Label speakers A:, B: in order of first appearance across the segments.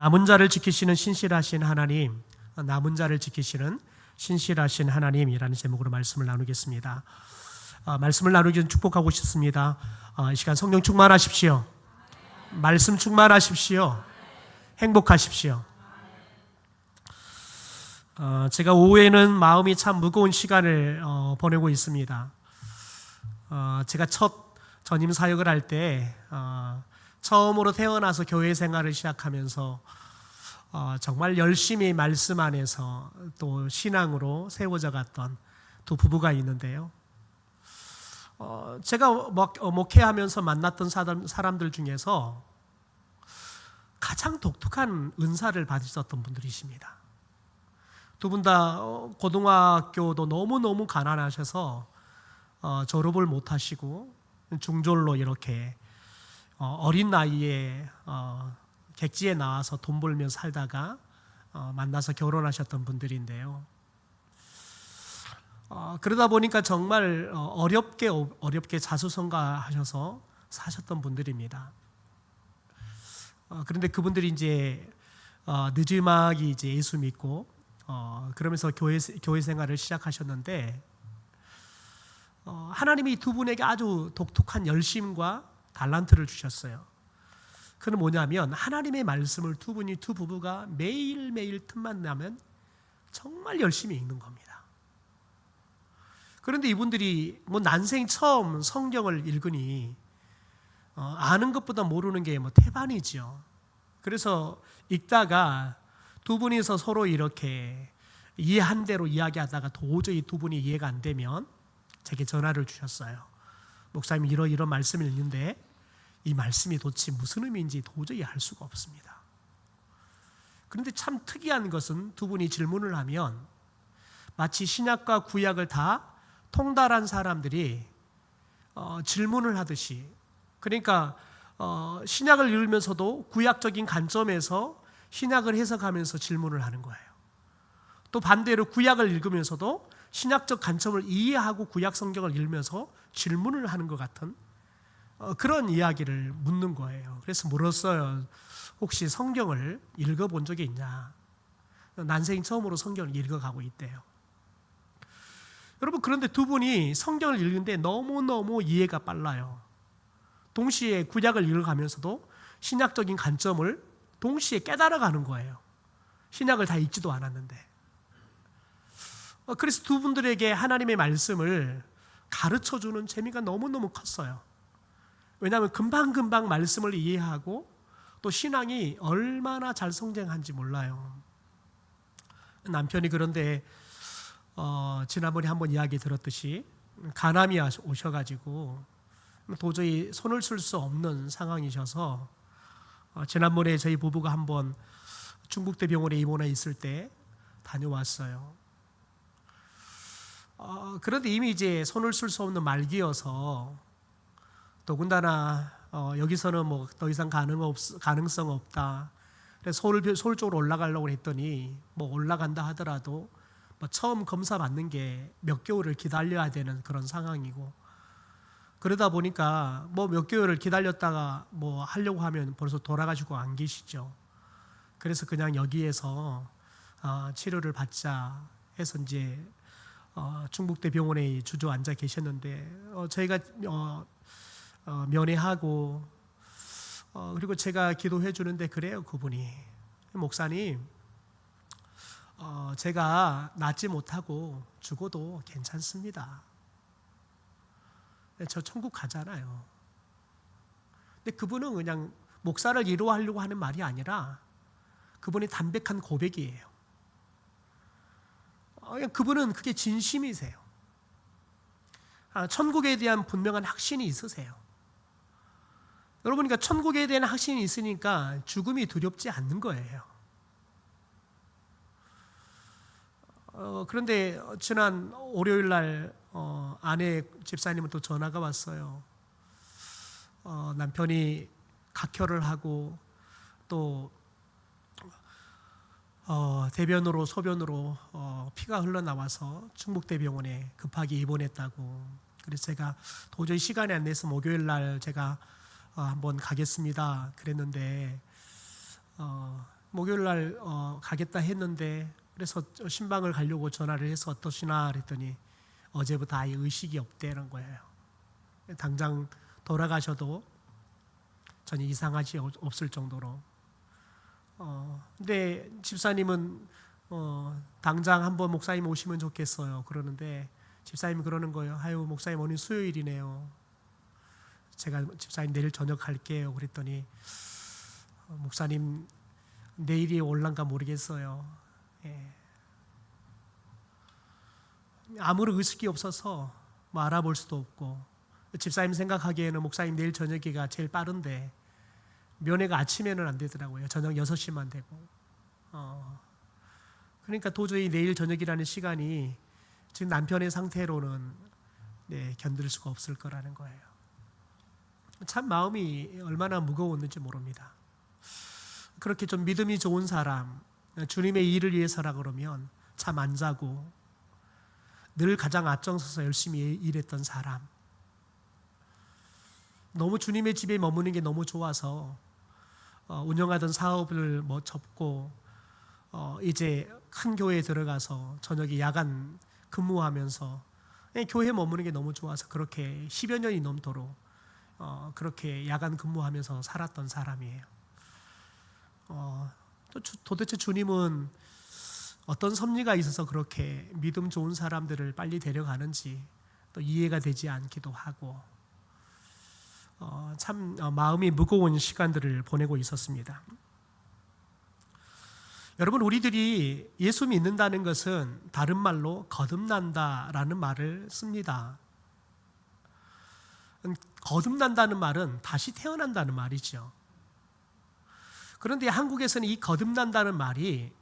A: 남은 자를 지키시는 신실하신 하나님, 남은 자를 지키시는 신실하신 하나님이라는 제목으로 말씀을 나누겠습니다. 말씀을 나누기 전 축복하고 싶습니다. 이 시간 성령 충만하십시오. 말씀 충만하십시오. 행복하십시오. 제가 오후에는 마음이 참 무거운 시간을 보내고 있습니다. 제가 첫 전임 사역을 할 때 처음으로 태어나서 교회 생활을 시작하면서 정말 열심히 말씀 안에서 또 신앙으로 세워져 갔던 두 부부가 있는데요. 제가 목회하면서 만났던 사람들 중에서 가장 독특한 은사를 받으셨던 분들이십니다. 두 분 다 고등학교도 너무너무 가난하셔서 졸업을 못하시고 중졸로 이렇게 어린 나이에 객지에 나와서 돈 벌며 살다가 만나서 결혼하셨던 분들인데요. 그러다 보니까 정말 어렵게 자수성가하셔서 사셨던 분들입니다. 그런데 그분들이 이제 늦지막이 이제 예수 믿고 그러면서 교회 생활을 시작하셨는데 하나님이 두 분에게 아주 독특한 열심과 달란트를 주셨어요. 그건 뭐냐면 하나님의 말씀을 두 부부가 매일매일 틈만 나면 정말 열심히 읽는 겁니다. 그런데 이분들이 난생 처음 성경을 읽으니 아는 것보다 모르는 게 태반이죠. 그래서 읽다가 두 분이서 서로 이렇게 이해한 대로 이야기하다가 도저히 두 분이 이해가 안 되면 제게 전화를 주셨어요. 목사님 이런 말씀을 읽는데 이 말씀이 도대체 무슨 의미인지 도저히 알 수가 없습니다. 그런데 참 특이한 것은 두 분이 질문을 하면 마치 신약과 구약을 다 통달한 사람들이 질문을 하듯이, 그러니까 신약을 읽으면서도 구약적인 관점에서 신약을 해석하면서 질문을 하는 거예요. 또 반대로 구약을 읽으면서도 신약적 관점을 이해하고 구약 성경을 읽으면서 질문을 하는 것 같은 그런 이야기를 묻는 거예요. 그래서 물었어요. 혹시 성경을 읽어본 적이 있냐? 난생 처음으로 성경을 읽어가고 있대요. 여러분, 그런데 두 분이 성경을 읽는데 너무너무 이해가 빨라요. 동시에 구약을 읽어가면서도 신약적인 관점을 동시에 깨달아가는 거예요. 신약을 다 읽지도 않았는데. 그래서 두 분들에게 하나님의 말씀을 가르쳐주는 재미가 너무너무 컸어요. 왜냐하면 금방금방 말씀을 이해하고 또 신앙이 얼마나 잘 성장한지 몰라요. 남편이 그런데 지난번에 한번 이야기 들었듯이 간암이 오셔가지고 도저히 손을 쓸 수 없는 상황이셔서 지난번에 저희 부부가 한번 중국대 병원에 입원해 있을 때 다녀왔어요. 그런데 이미 이제 손을 쓸 수 없는 말기여서 더군다나 여기서는 더 이상 가능성 없다. 그래서 서울 쪽으로 올라가려고 했더니 올라간다 하더라도 처음 검사 받는 게 몇 개월을 기다려야 되는 그런 상황이고, 그러다 보니까 몇 개월을 기다렸다가 하려고 하면 벌써 돌아가시고 안 계시죠. 그래서 그냥 여기에서 치료를 받자 해서 이제 중국대 병원에 주저앉아 계셨는데 저희가 면회하고 그리고 제가 기도해 주는데 그래요. 그분이, 목사님, 제가 낫지 못하고 죽어도 괜찮습니다. 저 천국 가잖아요. 근데 그분은 그냥 목사를 위로하려고 하는 말이 아니라 그분이 담백한 고백이에요. 그분은 그게 진심이세요. 천국에 대한 분명한 확신이 있으세요. 여러분, 그러니까 천국에 대한 확신이 있으니까 죽음이 두렵지 않는 거예요. 그런데 지난 월요일 날 아내 집사님은 또 전화가 왔어요. 남편이 각혈을 하고 또 대변으로 소변으로 피가 흘러나와서 충북대병원에 급하게 입원했다고. 그래서 제가 도저히 시간이 안 돼서 목요일 날 제가 한번 가겠습니다 그랬는데 목요일 날 가겠다 했는데 그래서 신방을 가려고 전화를 해서 어떠시나 그랬더니 어제부터 아예 의식이 없대는 거예요. 당장 돌아가셔도 전혀 이상하지 없을 정도로. 근데 집사님은 당장 한번 목사님 오시면 좋겠어요. 그러는데 집사님이 그러는 거예요. 아유, 목사님 오늘 수요일이네요. 제가 집사님 내일 저녁 갈게요. 그랬더니 목사님 내일이 올란가 모르겠어요. 예. 아무런 의식이 없어서 뭐 알아볼 수도 없고, 집사님 생각하기에는 목사님 내일 저녁이가 제일 빠른데 면회가 아침에는 안 되더라고요. 저녁 6시만 되고. 그러니까 도저히 내일 저녁이라는 시간이 지금 남편의 상태로는 견딜 수가 없을 거라는 거예요. 참 마음이 얼마나 무거웠는지 모릅니다. 그렇게 좀 믿음이 좋은 사람, 주님의 일을 위해서라 그러면 잠 안 자고 늘 가장 앞장서서 열심히 일했던 사람, 너무 주님의 집에 머무는 게 너무 좋아서 운영하던 사업을 접고 이제 큰 교회에 들어가서 저녁에 야간 근무하면서 교회에 머무는 게 너무 좋아서 그렇게 10여 년이 넘도록 그렇게 야간 근무하면서 살았던 사람이에요. 또 도대체 주님은 어떤 섭리가 있어서 그렇게 믿음 좋은 사람들을 빨리 데려가는지 또 이해가 되지 않기도 하고, 참 마음이 무거운 시간들을 보내고 있었습니다. 여러분, 우리들이 예수 믿는다는 것은 다른 말로 거듭난다라는 말을 씁니다. 거듭난다는 말은 다시 태어난다는 말이죠. 그런데 한국에서는 이 거듭난다는 말이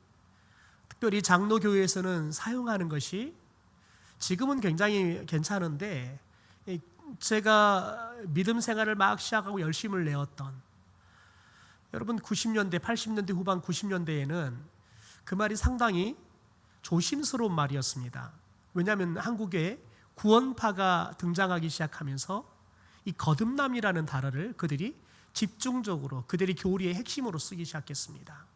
A: 특별히 장로교회에서는 사용하는 것이 지금은 굉장히 괜찮은데, 제가 믿음 생활을 막 시작하고 열심을 내었던 여러분 90년대, 80년대 후반 90년대에는 그 말이 상당히 조심스러운 말이었습니다. 왜냐하면 한국에 구원파가 등장하기 시작하면서 이 거듭남이라는 단어를 그들이 집중적으로 그들의 교리의 핵심으로 쓰기 시작했습니다.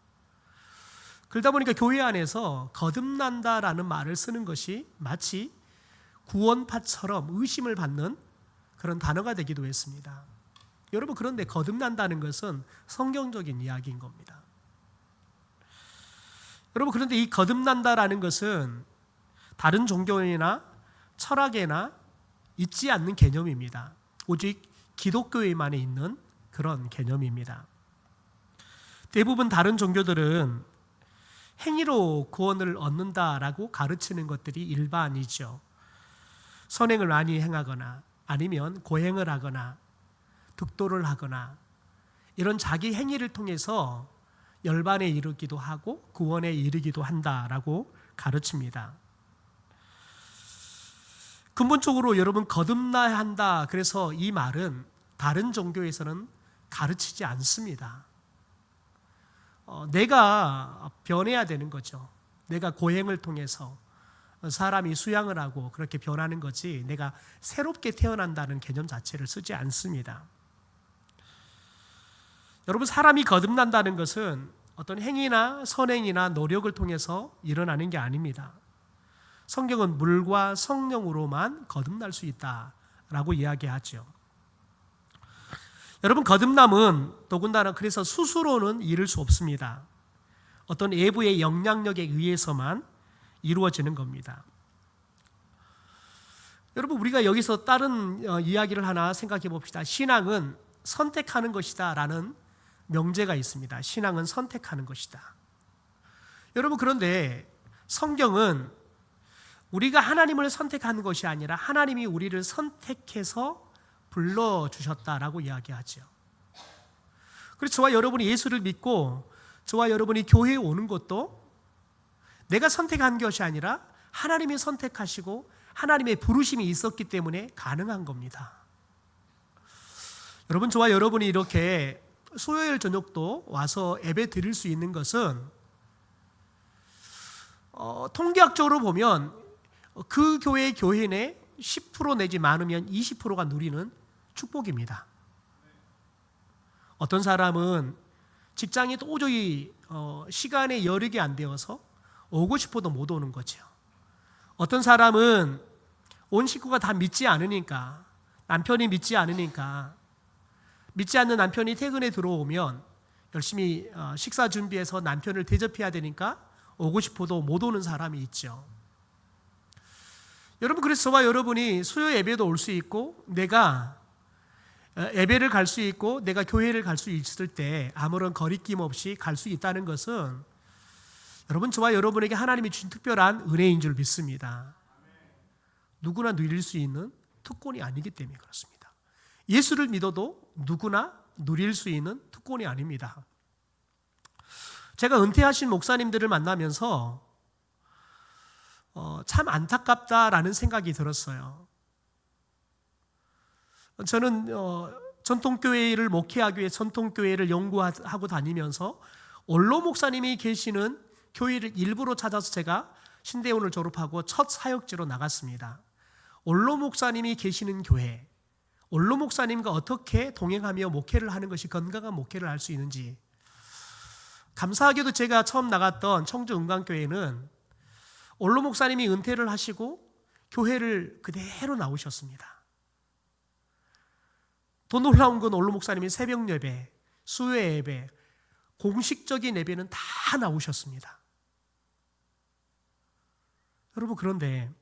A: 그러다 보니까 교회 안에서 거듭난다라는 말을 쓰는 것이 마치 구원파처럼 의심을 받는 그런 단어가 되기도 했습니다. 여러분, 그런데 거듭난다는 것은 성경적인 이야기인 겁니다. 여러분, 그런데 이 거듭난다라는 것은 다른 종교나 철학에나 있지 않는 개념입니다. 오직 기독교에만 있는 그런 개념입니다. 대부분 다른 종교들은 행위로 구원을 얻는다라고 가르치는 것들이 일반이죠. 선행을 많이 행하거나 아니면 고행을 하거나 득도를 하거나 이런 자기 행위를 통해서 열반에 이르기도 하고 구원에 이르기도 한다라고 가르칩니다. 근본적으로 여러분, 거듭나야 한다, 그래서 이 말은 다른 종교에서는 가르치지 않습니다. 내가 변해야 되는 거죠. 내가 고행을 통해서 사람이 수양을 하고 그렇게 변하는 거지, 내가 새롭게 태어난다는 개념 자체를 쓰지 않습니다. 여러분, 사람이 거듭난다는 것은 어떤 행위나 선행이나 노력을 통해서 일어나는 게 아닙니다. 성경은 물과 성령으로만 거듭날 수 있다라고 이야기하죠. 여러분, 거듭남은 더군다나 그래서 스스로는 이룰 수 없습니다. 어떤 외부의 영향력에 의해서만 이루어지는 겁니다. 여러분, 우리가 여기서 다른 이야기를 하나 생각해 봅시다. 신앙은 선택하는 것이다 라는 명제가 있습니다. 신앙은 선택하는 것이다. 여러분, 그런데 성경은 우리가 하나님을 선택하는 것이 아니라 하나님이 우리를 선택해서 불러주셨다라고 이야기하죠. 그래서 저와 여러분이 예수를 믿고 저와 여러분이 교회에 오는 것도 내가 선택한 것이 아니라 하나님이 선택하시고 하나님의 부르심이 있었기 때문에 가능한 겁니다. 여러분, 저와 여러분이 이렇게 수요일 저녁도 와서 예배 드릴 수 있는 것은 통계학적으로 보면 그 교회의 교인의 10% 내지 많으면 20%가 누리는 축복입니다. 어떤 사람은 직장이 도저히 시간에 여력이 안 되어서 오고 싶어도 못 오는 거죠. 어떤 사람은 온 식구가 다 믿지 않으니까, 남편이 믿지 않으니까, 믿지 않는 남편이 퇴근에 들어오면 열심히 식사 준비해서 남편을 대접해야 되니까 오고 싶어도 못 오는 사람이 있죠. 여러분, 그래서 저와 여러분이 수요 예배도 올 수 있고, 내가 예배를 갈 수 있고, 내가 교회를 갈 수 있을 때 아무런 거리낌 없이 갈 수 있다는 것은 여러분, 저와 여러분에게 하나님이 주신 특별한 은혜인 줄 믿습니다. 누구나 누릴 수 있는 특권이 아니기 때문에 그렇습니다. 예수를 믿어도 누구나 누릴 수 있는 특권이 아닙니다. 제가 은퇴하신 목사님들을 만나면서 참 안타깝다라는 생각이 들었어요. 저는 전통교회를 목회하기 위해 전통교회를 연구하고 다니면서 원로 목사님이 계시는 교회를 일부러 찾아서 제가 신대원을 졸업하고 첫 사역지로 나갔습니다. 원로 목사님이 계시는 교회, 원로 목사님과 어떻게 동행하며 목회를 하는 것이 건강한 목회를 할 수 있는지. 감사하게도 제가 처음 나갔던 청주 은광교회는 원로 목사님이 은퇴를 하시고 교회를 그대로 나오셨습니다. 더 놀라운 건 원로 목사님이 새벽 예배, 수요 예배, 공식적인 예배는 다 나오셨습니다. 여러분, 그런데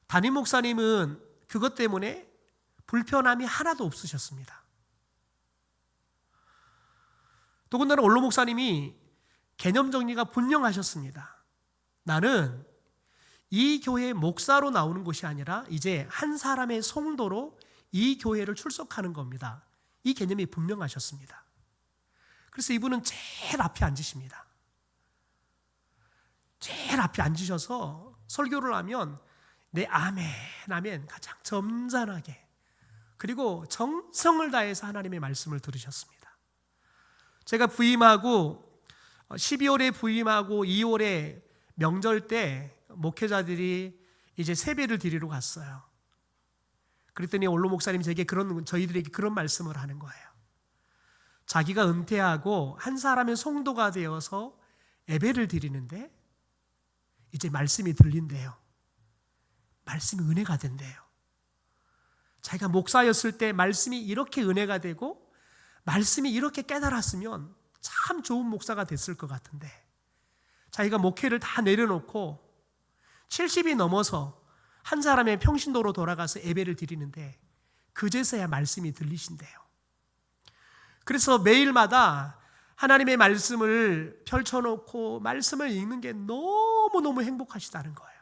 A: 담임 목사님은 그것 때문에 불편함이 하나도 없으셨습니다. 더군다나 원로 목사님이 개념 정리가 분명하셨습니다. 나는 이 교회의 목사로 나오는 것이 아니라 이제 한 사람의 성도로 이 교회를 출석하는 겁니다. 이 개념이 분명하셨습니다. 그래서 이분은 제일 앞에 앉으십니다. 제일 앞에 앉으셔서 설교를 하면 내 아멘, 아멘 가장 점잖하게, 그리고 정성을 다해서 하나님의 말씀을 들으셨습니다. 제가 부임하고 12월에 부임하고 2월에 명절 때 목회자들이 이제 세배를 드리러 갔어요. 그랬더니 원로 목사님이 저희들에게 그런 말씀을 하는 거예요. 자기가 은퇴하고 한 사람의 성도가 되어서 예배를 드리는데 이제 말씀이 들린대요. 말씀이 은혜가 된대요. 자기가 목사였을 때 말씀이 이렇게 은혜가 되고 말씀이 이렇게 깨달았으면 참 좋은 목사가 됐을 것 같은데, 자기가 목회를 다 내려놓고 70이 넘어서 한 사람의 평신도로 돌아가서 예배를 드리는데 그제서야 말씀이 들리신대요. 그래서 매일마다 하나님의 말씀을 펼쳐놓고 말씀을 읽는 게 너무너무 행복하시다는 거예요.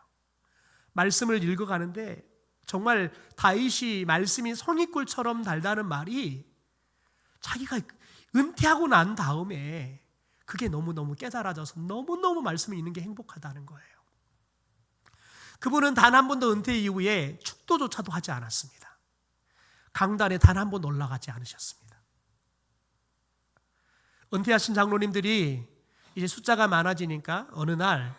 A: 말씀을 읽어가는데 정말 다윗이 말씀이 성이꿀처럼 달다는 말이 자기가 은퇴하고 난 다음에 그게 너무너무 깨달아져서 너무너무 말씀을 읽는 게 행복하다는 거예요. 그분은 단 한 번도 은퇴 이후에 축도조차도 하지 않았습니다. 강단에 단 한 번도 올라가지 않으셨습니다. 은퇴하신 장로님들이 이제 숫자가 많아지니까 어느 날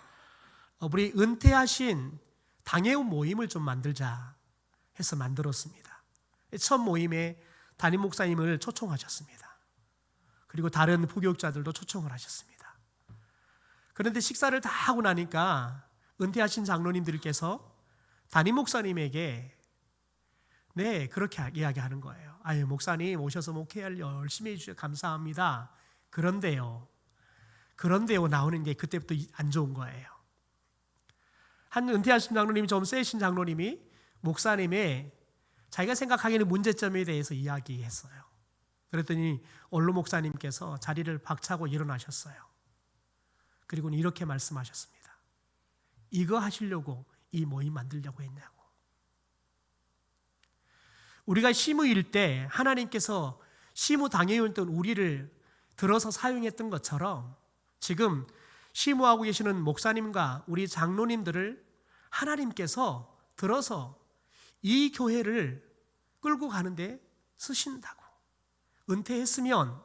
A: 우리 은퇴하신 당회원 모임을 좀 만들자 해서 만들었습니다. 첫 모임에 담임 목사님을 초청하셨습니다. 그리고 다른 부교육자들도 초청을 하셨습니다. 그런데 식사를 다 하고 나니까 은퇴하신 장로님들께서 담임 목사님에게 그렇게 이야기하는 거예요. 아유, 목사님 오셔서 목회를 열심히 해주셔서 감사합니다. 그런데요 나오는 게 그때부터 안 좋은 거예요. 한 은퇴하신 장로님이 좀 세신 장로님이 목사님의 자기가 생각하기에는 문제점에 대해서 이야기했어요. 그랬더니 원로 목사님께서 자리를 박차고 일어나셨어요. 그리고 이렇게 말씀하셨습니다. 이거 하시려고 이 모임 만들려고 했냐고. 우리가 시무일 때 하나님께서 시무 당회였던 우리를 들어서 사용했던 것처럼 지금 시무하고 계시는 목사님과 우리 장로님들을 하나님께서 들어서 이 교회를 끌고 가는데 쓰신다고. 은퇴했으면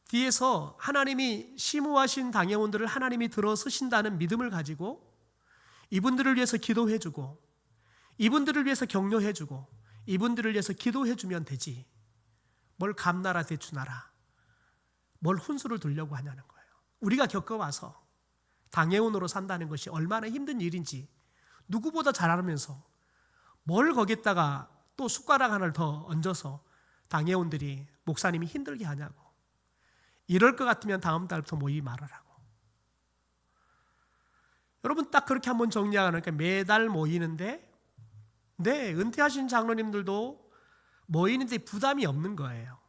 A: 뒤에서 하나님이 시무하신 당회원들을 하나님이 들어 쓰신다는 믿음을 가지고 이분들을 위해서 기도해주고 이분들을 위해서 격려해주고 이분들을 위해서 기도해주면 되지, 뭘 감나라 대추나라 뭘 훈수를 두려고 하냐는 거예요. 우리가 겪어와서 당해운으로 산다는 것이 얼마나 힘든 일인지 누구보다 잘 알면서 뭘 거기다가 또 숟가락 하나를 더 얹어서 당해운들이 목사님이 힘들게 하냐고. 이럴 것 같으면 다음 달부터 모이지 말아라고. 여러분 딱 그렇게 한번 정리하니까 매달 모이는데 은퇴하신 장로님들도 모이는데 부담이 없는 거예요.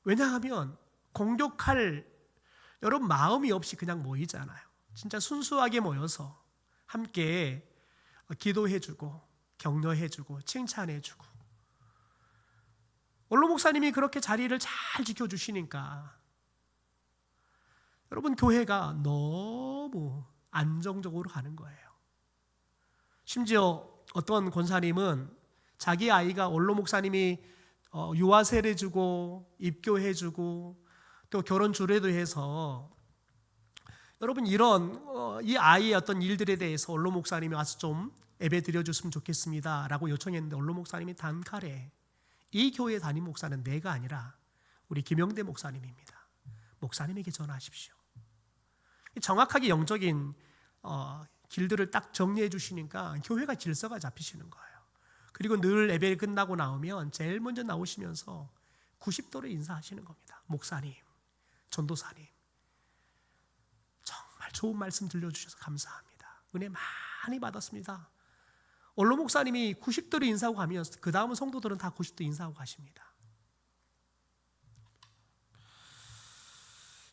A: 왜냐하면 공격할 여러분 마음이 없이 그냥 모이잖아요. 진짜 순수하게 모여서 함께 기도해주고 격려해주고 칭찬해주고. 원로 목사님이 그렇게 자리를 잘 지켜주시니까 여러분 교회가 너무 안정적으로 가는 거예요. 심지어 어떤 권사님은 자기 아이가 원로 목사님이 유아세례 해주고 입교해주고 또 결혼 주례도 해서 여러분 이런 이 아이의 어떤 일들에 대해서 원로 목사님이 와서 좀 예배 드려줬으면 좋겠습니다 라고 요청했는데 원로 목사님이 단칼에 이 교회 담임 목사는 내가 아니라 우리 김영대 목사님입니다. 목사님에게 전화하십시오. 정확하게 영적인 길들을 딱 정리해 주시니까 교회가 질서가 잡히시는 거예요. 그리고 늘 예배 끝나고 나오면 제일 먼저 나오시면서 90도로 인사하시는 겁니다. 목사님, 전도사님, 정말 좋은 말씀 들려주셔서 감사합니다. 은혜 많이 받았습니다. 원로 목사님이 90도로 인사하고 가면 그 다음은 성도들은 다 90도 인사하고 가십니다.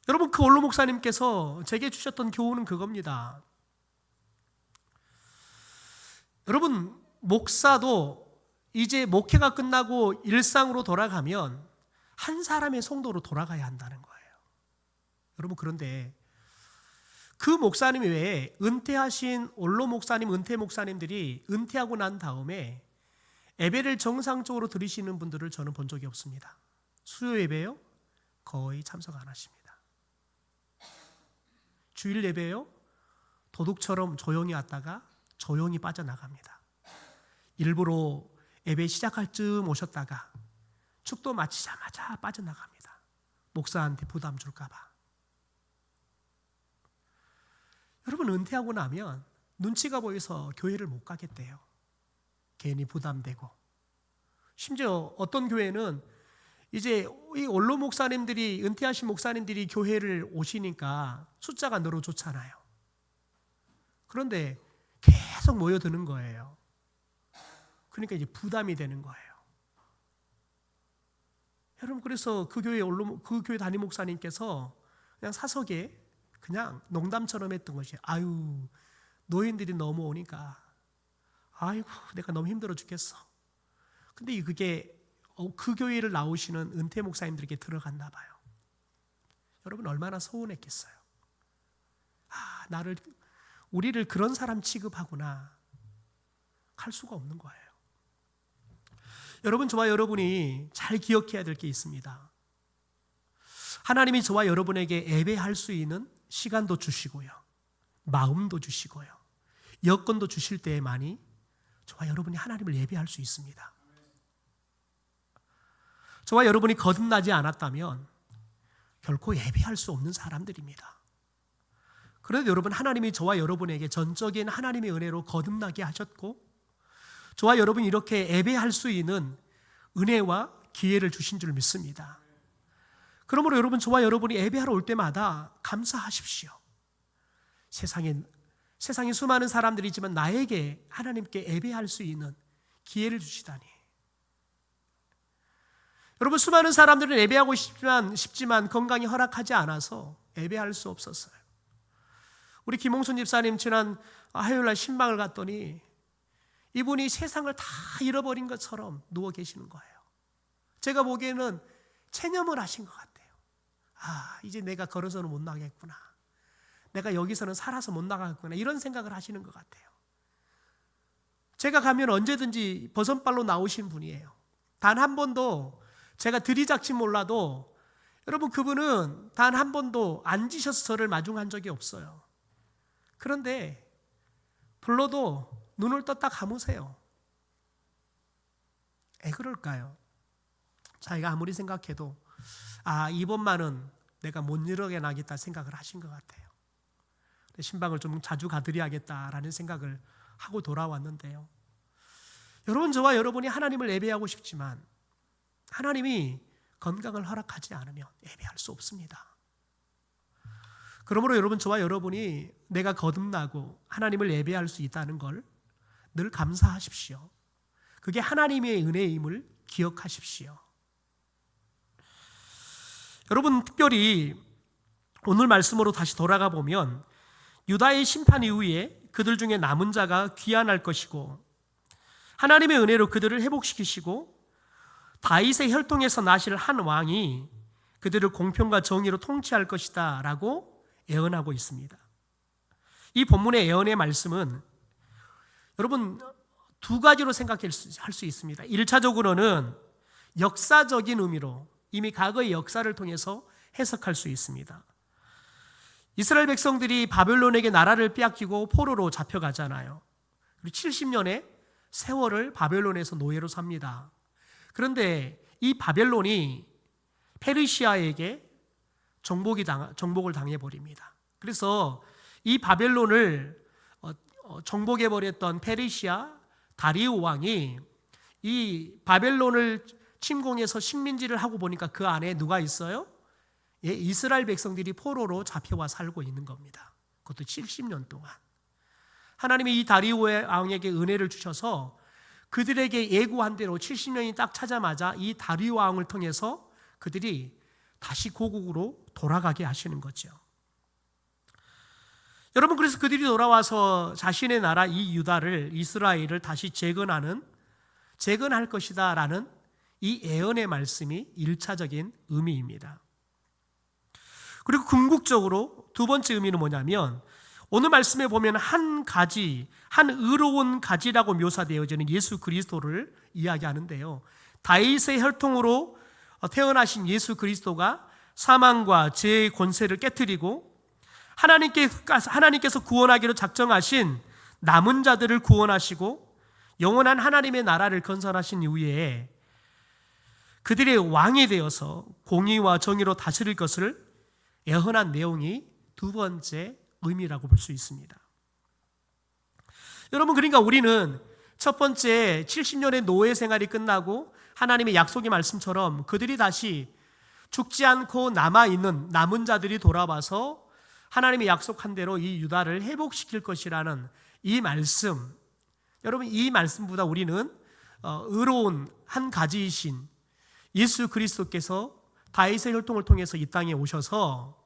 A: 여러분 그 원로 목사님께서 제게 주셨던 교훈은 그겁니다. 여러분 목사도 이제 목회가 끝나고 일상으로 돌아가면 한 사람의 성도로 돌아가야 한다는 거예요. 여러분 그런데 그 목사님 외에 은퇴하신 원로 목사님, 은퇴 목사님들이 은퇴하고 난 다음에 예배를 정상적으로 드리시는 분들을 저는 본 적이 없습니다. 수요 예배요? 거의 참석 안 하십니다. 주일 예배요? 도둑처럼 조용히 왔다가 조용히 빠져나갑니다. 일부러 예배 시작할 즈음 오셨다가 축도 마치자마자 빠져나갑니다. 목사한테 부담 줄까 봐. 여러분 은퇴하고 나면 눈치가 보여서 교회를 못 가겠대요. 괜히 부담되고. 심지어 어떤 교회는 이제 이 원로 목사님들이 은퇴하신 목사님들이 교회를 오시니까 숫자가 늘어좋잖아요. 그런데 계속 모여드는 거예요. 그러니까 이제 부담이 되는 거예요. 여러분 그래서 그 교회 담임 목사님께서 그냥 사석에 그냥 농담처럼 했던 것이 아유 노인들이 너무 오니까 아이고 내가 너무 힘들어 죽겠어. 근데 그게 그 교회를 나오시는 은퇴 목사님들에게 들어갔나 봐요. 여러분 얼마나 서운했겠어요. 우리를 그런 사람 취급하구나 할 수가 없는 거예요. 여러분 저와 여러분이 잘 기억해야 될 게 있습니다. 하나님이 저와 여러분에게 예배할 수 있는 시간도 주시고요, 마음도 주시고요, 여건도 주실 때에만이 저와 여러분이 하나님을 예배할 수 있습니다. 저와 여러분이 거듭나지 않았다면 결코 예배할 수 없는 사람들입니다. 그런데 여러분 하나님이 저와 여러분에게 전적인 하나님의 은혜로 거듭나게 하셨고 저와 여러분이 이렇게 예배할 수 있는 은혜와 기회를 주신 줄 믿습니다. 그러므로 여러분 저와 여러분이 예배하러 올 때마다 감사하십시오. 세상에 수많은 사람들이 있지만 나에게 하나님께 예배할 수 있는 기회를 주시다니. 여러분 수많은 사람들은 예배하고 싶지만 건강이 허락하지 않아서 예배할 수 없었어요. 우리 김홍순 집사님 지난 화요일날 신방을 갔더니 이분이 세상을 다 잃어버린 것처럼 누워 계시는 거예요. 제가 보기에는 체념을 하신 것 같아요. 이제 내가 걸어서는 못 나가겠구나. 내가 여기서는 살아서 못 나가겠구나. 이런 생각을 하시는 것 같아요. 제가 가면 언제든지 버선발로 나오신 분이에요. 단 한 번도 제가 들이닥친 몰라도 여러분 그분은 단 한 번도 앉으셔서 저를 마중한 적이 없어요. 그런데 불러도 눈을 떴다 감으세요. 왜 그럴까요? 자기가 아무리 생각해도 이번만은 내가 못 일어나겠다 생각을 하신 것 같아요. 신방을 좀 자주 가드려야겠다라는 생각을 하고 돌아왔는데요. 여러분, 저와 여러분이 하나님을 예배하고 싶지만 하나님이 건강을 허락하지 않으면 예배할 수 없습니다. 그러므로 여러분, 저와 여러분이 내가 거듭나고 하나님을 예배할 수 있다는 걸 늘 감사하십시오. 그게 하나님의 은혜임을 기억하십시오. 여러분, 특별히 오늘 말씀으로 다시 돌아가 보면 유다의 심판 이후에 그들 중에 남은 자가 귀환할 것이고 하나님의 은혜로 그들을 회복시키시고 다윗의 혈통에서 나실 한 왕이 그들을 공평과 정의로 통치할 것이다 라고 예언하고 있습니다. 이 본문의 예언의 말씀은 여러분 두 가지로 생각할 수 있습니다. 1차적으로는 역사적인 의미로 이미 과거의 역사를 통해서 해석할 수 있습니다. 이스라엘 백성들이 바벨론에게 나라를 빼앗기고 포로로 잡혀가잖아요. 그리고 70년의 세월을 바벨론에서 노예로 삽니다. 그런데 이 바벨론이 페르시아에게 정복을 당해버립니다. 그래서 이 바벨론을 정복해버렸던 페르시아 다리우 왕이 이 바벨론을 침공해서 식민지를 하고 보니까 그 안에 누가 있어요? 이스라엘 백성들이 포로로 잡혀와 살고 있는 겁니다. 그것도 70년 동안. 하나님이 이 다리우 왕에게 은혜를 주셔서 그들에게 예고한 대로 70년이 딱 차자마자 이 다리우 왕을 통해서 그들이 다시 고국으로 돌아가게 하시는 거죠. 여러분, 그래서 그들이 돌아와서 자신의 나라 이 유다를, 이스라엘을 다시 재건할 것이다 라는 이 예언의 말씀이 1차적인 의미입니다. 그리고 궁극적으로 두 번째 의미는 뭐냐면 오늘 말씀에 보면 한 의로운 가지라고 묘사되어지는 예수 그리스도를 이야기하는데요. 다윗의 혈통으로 태어나신 예수 그리스도가 사망과 죄의 권세를 깨뜨리고 하나님께서 구원하기로 작정하신 남은 자들을 구원하시고 영원한 하나님의 나라를 건설하신 이후에 그들의 왕이 되어서 공의와 정의로 다스릴 것을 예언한 내용이 두 번째 의미라고 볼 수 있습니다. 여러분, 그러니까 우리는 첫 번째 70년의 노예 생활이 끝나고 하나님의 약속의 말씀처럼 그들이 다시 죽지 않고 남아있는 남은 자들이 돌아와서 하나님이 약속한 대로 이 유다를 회복시킬 것이라는 이 말씀, 여러분 이 말씀보다 우리는 의로운 한 가지이신 예수 그리스도께서 다윗의 혈통을 통해서 이 땅에 오셔서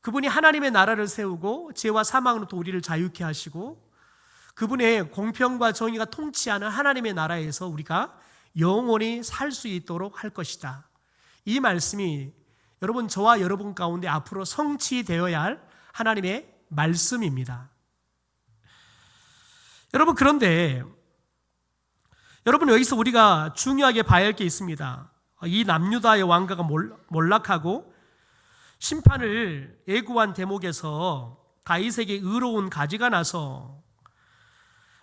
A: 그분이 하나님의 나라를 세우고 죄와 사망으로부터 우리를 자유케 하시고 그분의 공평과 정의가 통치하는 하나님의 나라에서 우리가 영원히 살 수 있도록 할 것이다. 이 말씀이 여러분 저와 여러분 가운데 앞으로 성취되어야 할 하나님의 말씀입니다. 여러분, 그런데 여러분 여기서 우리가 중요하게 봐야 할 게 있습니다. 이 남유다의 왕가가 몰락하고 심판을 예고한 대목에서 다윗에게 의로운 가지가 나서,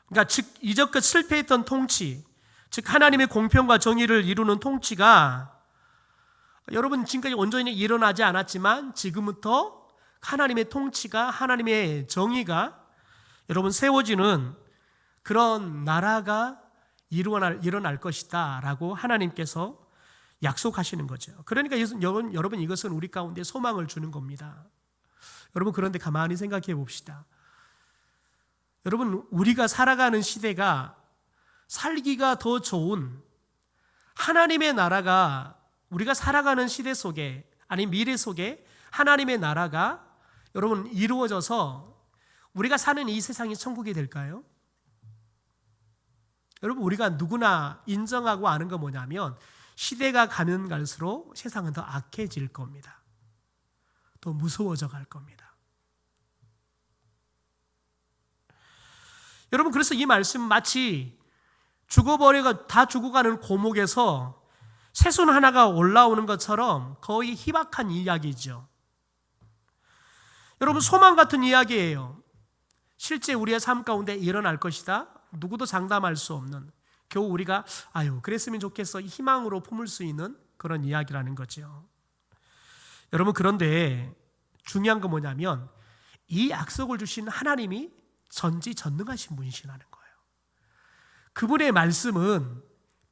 A: 그러니까 즉 이제껏 실패했던 통치, 즉 하나님의 공평과 정의를 이루는 통치가 여러분 지금까지 온전히 일어나지 않았지만 지금부터 하나님의 통치가, 하나님의 정의가 여러분 세워지는 그런 나라가 일어날 것이다 라고 하나님께서 약속하시는 거죠. 그러니까 여러분 이것은 우리 가운데 소망을 주는 겁니다. 여러분, 그런데 가만히 생각해 봅시다. 여러분, 우리가 살아가는 시대가 살기가 더 좋은 하나님의 나라가, 우리가 살아가는 시대 속에, 아니 미래 속에 하나님의 나라가 여러분 이루어져서 우리가 사는 이 세상이 천국이 될까요? 여러분, 우리가 누구나 인정하고 아는 건 뭐냐면 시대가 가면 갈수록 세상은 더 악해질 겁니다. 더 무서워져 갈 겁니다. 여러분, 그래서 이 말씀 마치 다 죽어가는 고목에서 새순 하나가 올라오는 것처럼 거의 희박한 이야기죠. 여러분, 소망 같은 이야기예요. 실제 우리의 삶 가운데 일어날 것이다. 누구도 장담할 수 없는, 겨우 우리가 그랬으면 좋겠어 희망으로 품을 수 있는 그런 이야기라는 거죠. 여러분, 그런데 중요한 건 뭐냐면 이 약속을 주신 하나님이 전지전능하신 분이시라는 거예요. 그분의 말씀은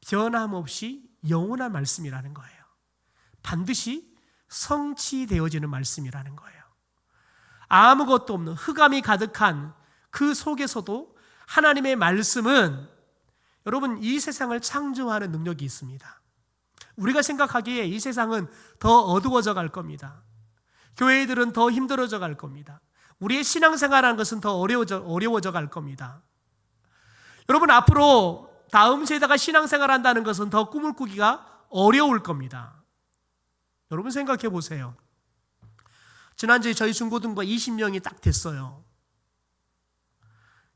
A: 변함없이 영원한 말씀이라는 거예요. 반드시 성취되어지는 말씀이라는 거예요. 아무것도 없는 흑암이 가득한 그 속에서도 하나님의 말씀은 여러분 이 세상을 창조하는 능력이 있습니다. 우리가 생각하기에 이 세상은 더 어두워져 갈 겁니다. 교회들은 더 힘들어져 갈 겁니다. 우리의 신앙생활하는 것은 더 어려워져 갈 겁니다. 여러분, 앞으로 다음 세대가 신앙생활한다는 것은 더 꿈을 꾸기가 어려울 겁니다. 여러분 생각해 보세요. 지난주에 저희 중고등부가 20명이 딱 됐어요.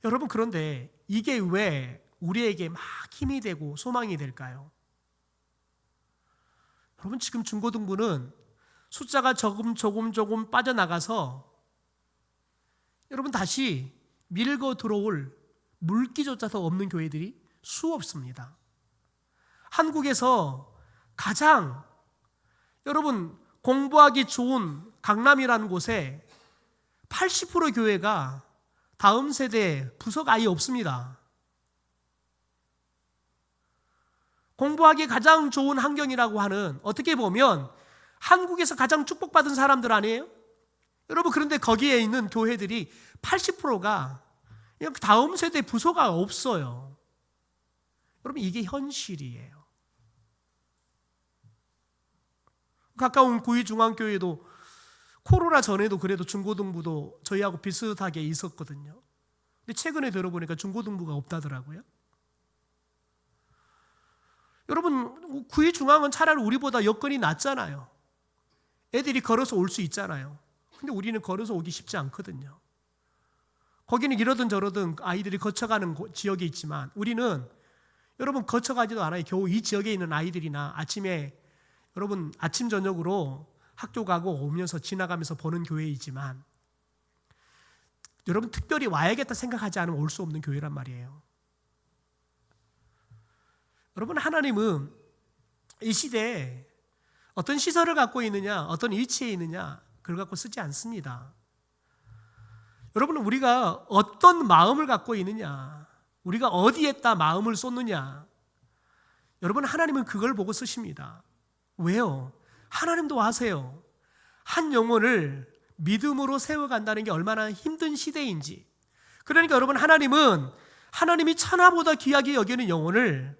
A: 여러분, 그런데 이게 왜 우리에게 막 힘이 되고 소망이 될까요? 여러분, 지금 중고등부는 숫자가 조금 빠져나가서 여러분 다시 밀고 들어올 물기조차도 없는 교회들이 수없습니다. 한국에서 가장 여러분 공부하기 좋은 강남이라는 곳에 80% 교회가 다음 세대 부서가 아예 없습니다. 공부하기 가장 좋은 환경이라고 하는, 어떻게 보면 한국에서 가장 축복받은 사람들 아니에요? 여러분, 그런데 거기에 있는 교회들이 80%가 다음 세대 부서가 없어요. 여러분, 이게 현실이에요. 가까운 구의중앙교회도 코로나 전에도 그래도 중고등부도 저희하고 비슷하게 있었거든요. 근데 최근에 들어보니까 중고등부가 없다더라고요. 여러분, 구의중앙은 차라리 우리보다 여건이 낫잖아요. 애들이 걸어서 올 수 있잖아요. 근데 우리는 걸어서 오기 쉽지 않거든요. 거기는 이러든 저러든 아이들이 거쳐가는 지역이 있지만 우리는 여러분 거쳐가지도 않아요. 겨우 이 지역에 있는 아이들이나 아침에 여러분 아침 저녁으로 학교 가고 오면서 지나가면서 보는 교회이지만 여러분 특별히 와야겠다 생각하지 않으면 올 수 없는 교회란 말이에요. 여러분, 하나님은 이 시대에 어떤 시설을 갖고 있느냐, 어떤 위치에 있느냐, 그걸 갖고 쓰지 않습니다. 여러분, 우리가 어떤 마음을 갖고 있느냐, 우리가 어디에다 마음을 쏟느냐, 여러분, 하나님은 그걸 보고 쓰십니다. 왜요? 하나님도 아세요. 한 영혼을 믿음으로 세워간다는 게 얼마나 힘든 시대인지. 그러니까 여러분, 하나님이 천하보다 귀하게 여기는 영혼을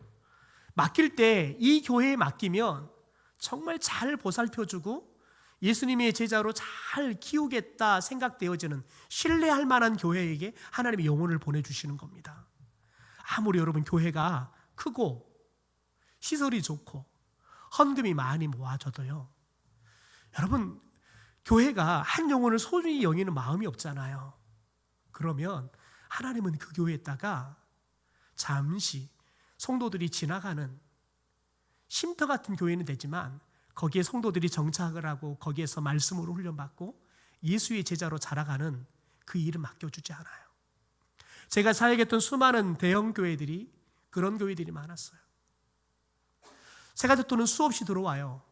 A: 맡길 때 이 교회에 맡기면 정말 잘 보살펴주고 예수님의 제자로 잘 키우겠다 생각되어지는 신뢰할 만한 교회에게 하나님이 영혼을 보내주시는 겁니다. 아무리 여러분 교회가 크고 시설이 좋고 헌금이 많이 모아져도요, 여러분 교회가 한 영혼을 소중히 여기는 마음이 없잖아요. 그러면 하나님은 그 교회에다가 잠시 성도들이 지나가는 쉼터 같은 교회는 되지만 거기에 성도들이 정착을 하고 거기에서 말씀으로 훈련받고 예수의 제자로 자라가는 그 일을 맡겨주지 않아요. 제가 사역했던 수많은 대형 교회들이 그런 교회들이 많았어요. 새가족도는 수없이 들어와요.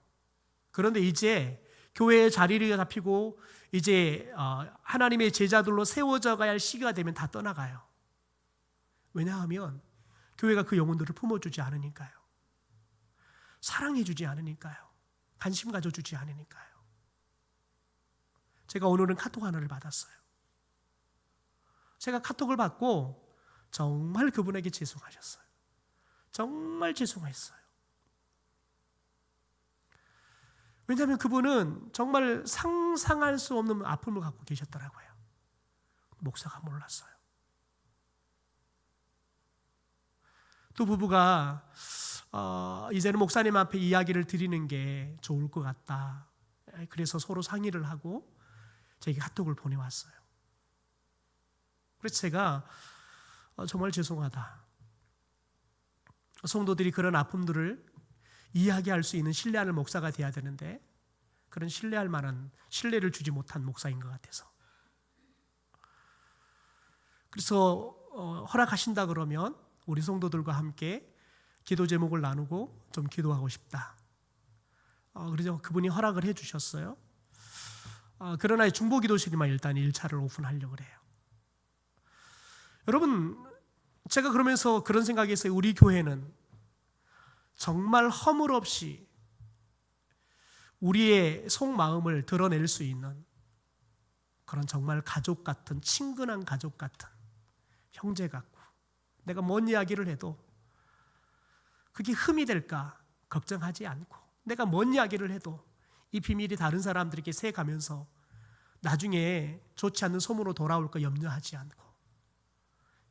A: 그런데 이제 교회의 자리를 잡히고 이제 하나님의 제자들로 세워져 가야 할 시기가 되면 다 떠나가요. 왜냐하면 교회가 그 영혼들을 품어주지 않으니까요. 사랑해주지 않으니까요. 관심 가져주지 않으니까요. 제가 오늘은 카톡 하나를 받았어요. 제가 카톡을 받고 정말 그분에게 죄송하셨어요. 정말 죄송했어요. 왜냐하면 그분은 정말 상상할 수 없는 아픔을 갖고 계셨더라고요. 목사가 몰랐어요. 두 부부가 이제는 목사님 앞에 이야기를 드리는 게 좋을 것 같다. 그래서 서로 상의를 하고 제게 카톡을 보내왔어요. 그래서 제가 정말 죄송하다. 성도들이 그런 아픔들을 이야기할 수 있는 신뢰하는 목사가 돼야 되는데 그런 신뢰할 만한 신뢰를 주지 못한 목사인 것 같아서. 그래서 허락하신다 그러면 우리 성도들과 함께 기도 제목을 나누고 좀 기도하고 싶다. 그래서 그분이 허락을 해주셨어요. 그러나 중보기도실만 일단 1차를 오픈하려고 그래요. 여러분, 제가 그러면서 그런 생각이 있어요. 우리 교회는 정말 허물 없이 우리의 속마음을 드러낼 수 있는 그런 정말 가족 같은, 친근한 가족 같은 형제 같고, 내가 뭔 이야기를 해도 그게 흠이 될까 걱정하지 않고, 내가 뭔 이야기를 해도 이 비밀이 다른 사람들에게 새가면서 나중에 좋지 않는 소문으로 돌아올까 염려하지 않고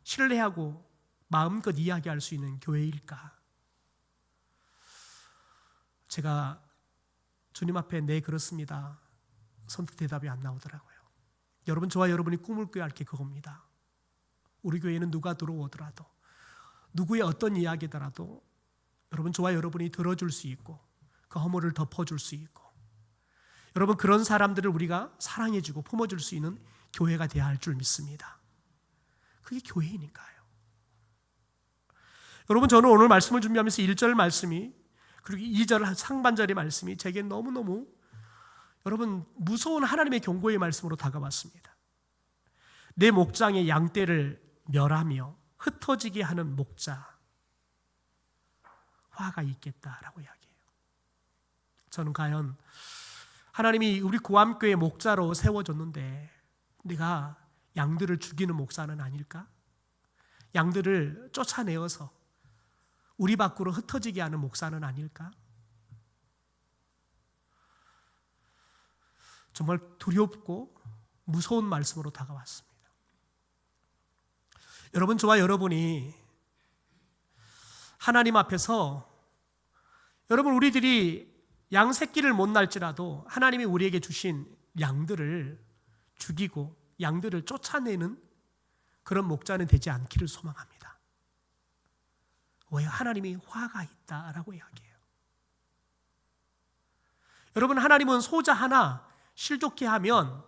A: 신뢰하고 마음껏 이야기할 수 있는 교회일까? 제가 주님 앞에 네 그렇습니다 선뜻 대답이 안 나오더라고요. 여러분, 저와 여러분이 꿈을 꿔야 할 게 그겁니다. 우리 교회에는 누가 들어오더라도, 누구의 어떤 이야기더라도 여러분, 저와 여러분이 들어줄 수 있고 그 허물을 덮어줄 수 있고, 여러분, 그런 사람들을 우리가 사랑해주고 품어줄 수 있는 교회가 되어야 할 줄 믿습니다. 그게 교회이니까요. 여러분, 저는 오늘 말씀을 준비하면서 1절 말씀이, 그리고 2절 상반절의 말씀이 제게 너무너무 여러분 무서운 하나님의 경고의 말씀으로 다가왔습니다. 내 목장의 양떼를 멸하며 흩어지게 하는 목자, 화가 있겠다라고 이야기해요. 저는 과연 하나님이 우리 고암교회 목자로 세워줬는데 내가 양들을 죽이는 목사는 아닐까? 양들을 쫓아내어서 우리 밖으로 흩어지게 하는 목사는 아닐까? 정말 두렵고 무서운 말씀으로 다가왔습니다. 여러분, 저와 여러분이 하나님 앞에서, 여러분, 우리들이 양 새끼를 못 날지라도 하나님이 우리에게 주신 양들을 죽이고 양들을 쫓아내는 그런 목자는 되지 않기를 소망합니다. 왜? 하나님이 화가 있다라고 이야기해요. 여러분, 하나님은 소자 하나 실족해 하면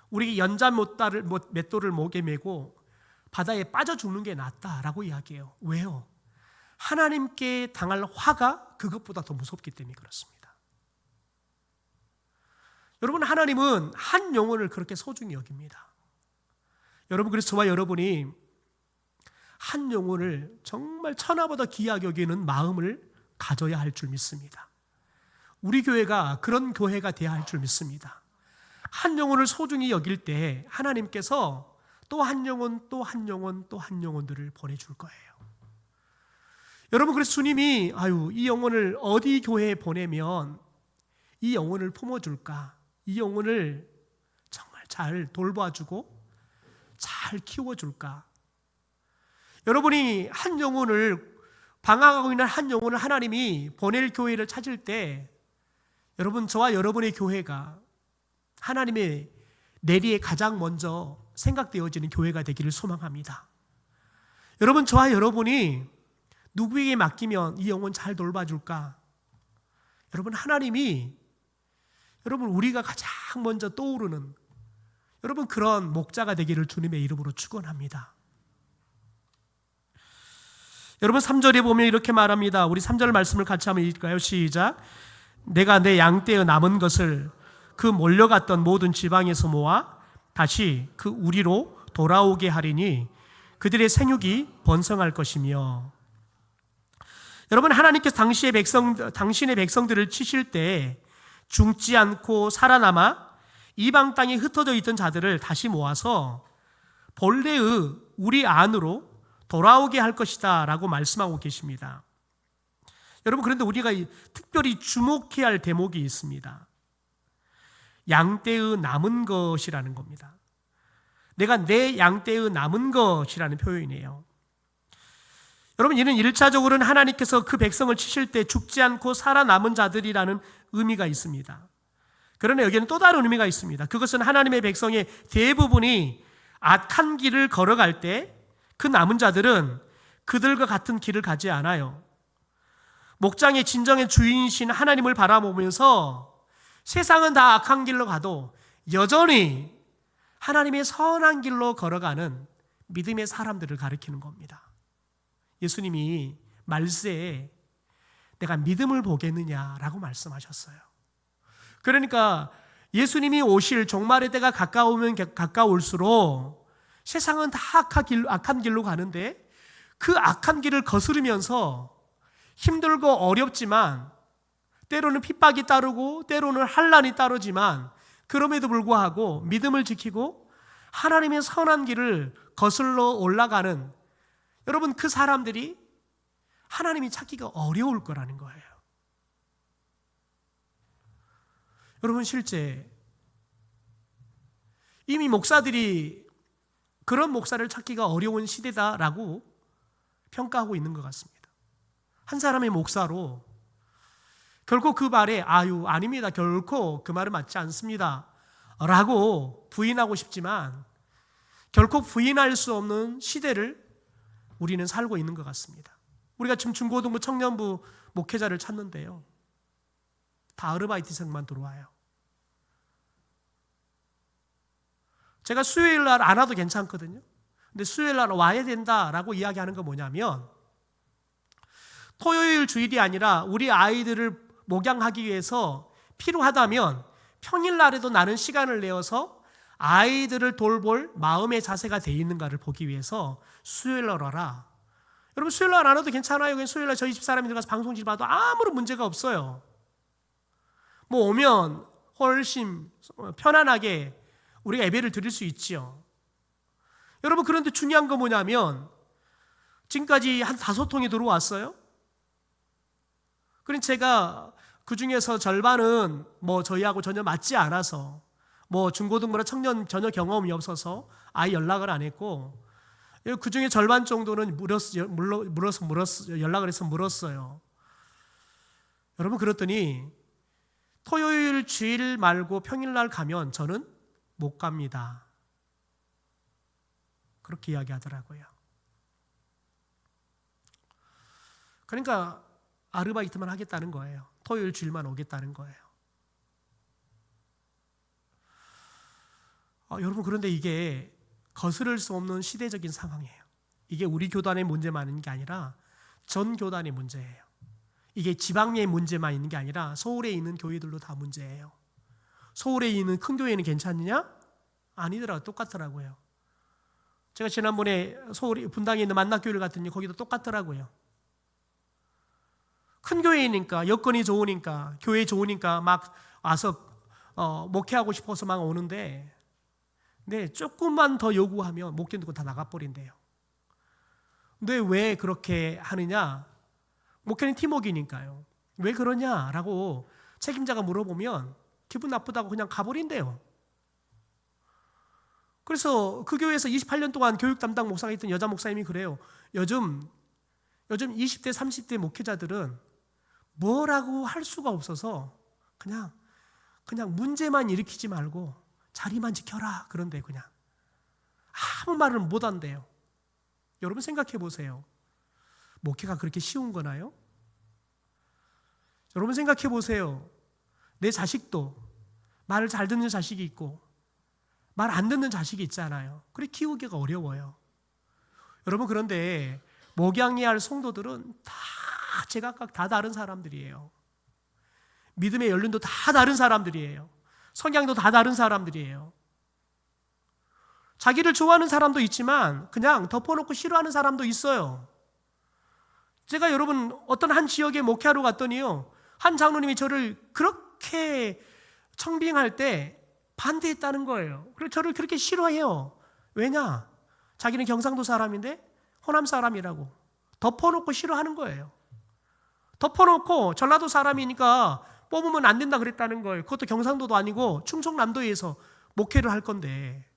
A: 우리에게 연자 맷돌을 목에 메고 바다에 빠져 죽는 게 낫다라고 이야기해요. 왜요? 하나님께 당할 화가 그것보다 더 무섭기 때문에 그렇습니다. 여러분, 하나님은 한 영혼을 그렇게 소중히 여깁니다. 여러분, 그래서 저와 여러분이 한 영혼을 정말 천하보다 귀하게 여기는 마음을 가져야 할 줄 믿습니다. 우리 교회가 그런 교회가 되어야 할 줄 믿습니다. 한 영혼을 소중히 여길 때 하나님께서 또 한 영혼, 또 한 영혼, 또 한 영혼들을 보내줄 거예요. 여러분, 그래서 주님이 이 영혼을 어디 교회에 보내면 이 영혼을 품어줄까? 이 영혼을 정말 잘 돌봐주고 잘 키워줄까? 여러분이 한 영혼을, 방황하고 있는 한 영혼을 하나님이 보낼 교회를 찾을 때, 여러분, 저와 여러분의 교회가 하나님의 내리에 가장 먼저 생각되어지는 교회가 되기를 소망합니다. 여러분, 저와 여러분이 누구에게 맡기면 이 영혼 잘 돌봐줄까? 여러분, 하나님이, 여러분, 우리가 가장 먼저 떠오르는 여러분 그런 목자가 되기를 주님의 이름으로 축원합니다. 여러분, 3절에 보면 이렇게 말합니다. 우리 3절 말씀을 같이 한번 읽을까요? 시작. 내가 내 양떼의 남은 것을 그 몰려갔던 모든 지방에서 모아 다시 그 우리로 돌아오게 하리니 그들의 생육이 번성할 것이며. 여러분, 하나님께서 당신의 백성들을 치실 때 죽지 않고 살아남아 이방 땅에 흩어져 있던 자들을 다시 모아서 본래의 우리 안으로 돌아오게 할 것이다 라고 말씀하고 계십니다. 여러분, 그런데 우리가 특별히 주목해야 할 대목이 있습니다. 양떼의 남은 것이라는 겁니다. 내가 내 양떼의 남은 것이라는 표현이에요. 여러분, 이는 1차적으로는 하나님께서 그 백성을 치실 때 죽지 않고 살아남은 자들이라는 의미가 있습니다. 그러나 여기에는 또 다른 의미가 있습니다. 그것은 하나님의 백성의 대부분이 악한 길을 걸어갈 때 그 남은 자들은 그들과 같은 길을 가지 않아요. 목장의 진정의 주인이신 하나님을 바라보면서 세상은 다 악한 길로 가도 여전히 하나님의 선한 길로 걸어가는 믿음의 사람들을 가리키는 겁니다. 예수님이 말세에 내가 믿음을 보겠느냐라고 말씀하셨어요. 그러니까 예수님이 오실 종말의 때가 가까우면 가까울수록 세상은 다 악한 길로 가는데 그 악한 길을 거스르면서 힘들고 어렵지만 때로는 핍박이 따르고 때로는 환난이 따르지만 그럼에도 불구하고 믿음을 지키고 하나님의 선한 길을 거슬러 올라가는 여러분, 그 사람들이 하나님이 찾기가 어려울 거라는 거예요. 여러분, 실제 이미 목사들이 그런 목사를 찾기가 어려운 시대다라고 평가하고 있는 것 같습니다. 한 사람의 목사로 결코 그 말에 아닙니다, 결코 그 말은 맞지 않습니다 라고 부인하고 싶지만 결코 부인할 수 없는 시대를 우리는 살고 있는 것 같습니다. 우리가 지금 중고등부 청년부 목회자를 찾는데요, 다 아르바이트생만 들어와요. 제가 수요일 날 안 와도 괜찮거든요. 근데 수요일 날 와야 된다라고 이야기하는 건 뭐냐면, 토요일 주일이 아니라 우리 아이들을 목양하기 위해서 필요하다면 평일 날에도 나는 시간을 내어서 아이들을 돌볼 마음의 자세가 돼 있는가를 보기 위해서 수요일 날 와라. 여러분, 수요일 날 안 와도 괜찮아요. 그냥 수요일 날 저희 집 사람이 들어가서 방송실 봐도 아무런 문제가 없어요. 뭐 오면 훨씬 편안하게 우리가 예배를 드릴 수 있지요. 여러분, 그런데 중요한 건 뭐냐면 지금까지 한 5통이 들어왔어요. 그럼 제가 그 중에서 절반은 뭐 저희하고 전혀 맞지 않아서, 뭐 중고등부나 청년 전혀 경험이 없어서 아예 연락을 안 했고, 그 중에 절반 정도는 연락을 해서 물었어요. 여러분, 그랬더니 토요일 주일 말고 평일날 가면 저는 못 갑니다, 그렇게 이야기하더라고요. 그러니까 아르바이트만 하겠다는 거예요. 토요일 주일만 오겠다는 거예요. 여러분, 그런데 이게 거스를 수 없는 시대적인 상황이에요. 이게 우리 교단의 문제만 있는 게 아니라 전 교단의 문제예요. 이게 지방의 문제만 있는 게 아니라 서울에 있는 교회들도 다 문제예요. 서울에 있는 큰 교회는 괜찮느냐? 아니더라고요. 똑같더라고요. 제가 지난번에 서울 분당에 있는 만락교회를 갔더니 거기도 똑같더라고요. 큰 교회니까, 여건이 좋으니까, 교회 좋으니까 막 와서 목회하고 싶어서 막 오는데, 네, 조금만 더 요구하면 목회 듣고 다 나가버린대요. 근데 왜 그렇게 하느냐? 목회는 팀워크니까요. 왜 그러냐라고 책임자가 물어보면 기분 나쁘다고 그냥 가버린대요. 그래서 그 교회에서 28년 동안 교육 담당 목사가 있던 여자 목사님이 그래요. 요즘 20대, 30대 목회자들은 뭐라고 할 수가 없어서 그냥 문제만 일으키지 말고 자리만 지켜라, 그런데 그냥 아무 말을 못 한대요. 여러분, 생각해 보세요. 목회가 그렇게 쉬운 거나요? 여러분, 생각해 보세요. 내 자식도 말을 잘 듣는 자식이 있고 말 안 듣는 자식이 있잖아요. 그래, 키우기가 어려워요. 여러분, 그런데 목양해야 할 성도들은 다 제각각 다 다른 사람들이에요. 믿음의 연륜도 다 다른 사람들이에요. 성향도 다 다른 사람들이에요. 자기를 좋아하는 사람도 있지만 그냥 덮어놓고 싫어하는 사람도 있어요. 제가 여러분 어떤 한 지역에 목회하러 갔더니요, 한 장로님이 저를 그렇게 청빙할 때 반대했다는 거예요. 그리고 저를 그렇게 싫어해요. 왜냐? 자기는 경상도 사람인데 호남 사람이라고 덮어놓고 싫어하는 거예요. 덮어놓고 전라도 사람이니까 뽑으면 안 된다 그랬다는 거예요. 그것도 경상도도 아니고 충청남도에서 목회를 할 건데,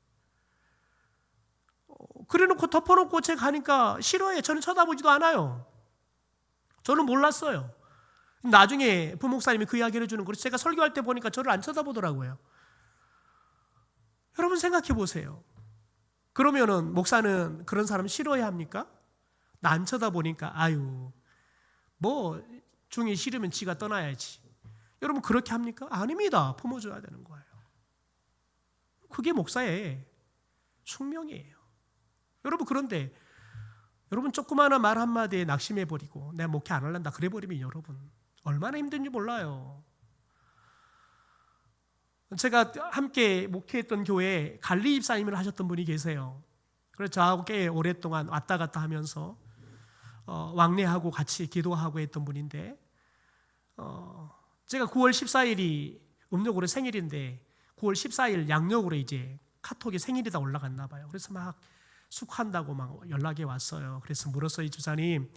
A: 그래놓고 덮어놓고 제가 가니까 싫어해. 저는 쳐다보지도 않아요. 저는 몰랐어요. 나중에 부목사님이 그 이야기를 해주는 거를 제가 설교할 때 보니까 저를 안 쳐다보더라고요. 여러분, 생각해 보세요. 그러면은 목사는 그런 사람 싫어해야 합니까? 나 안 쳐다보니까 뭐 중이 싫으면 지가 떠나야지. 여러분, 그렇게 합니까? 아닙니다. 품어줘야 되는 거예요. 그게 목사의 숙명이에요. 여러분, 그런데 여러분 조그마한 말 한마디에 낙심해버리고 내가 목회 안 할란다 그래버리면 여러분 얼마나 힘든지 몰라요. 제가 함께 목회했던 교회에 관리 집사님을 하셨던 분이 계세요. 그래서 저하고 꽤 오랫동안 왔다 갔다 하면서 왕래하고 같이 기도하고 했던 분인데, 제가 9월 14일이 음력으로 생일인데 9월 14일 양력으로 이제 카톡에 생일이다 올라갔나 봐요. 그래서 막 숙한다고 막 연락이 왔어요. 그래서 물었어요. 집사님,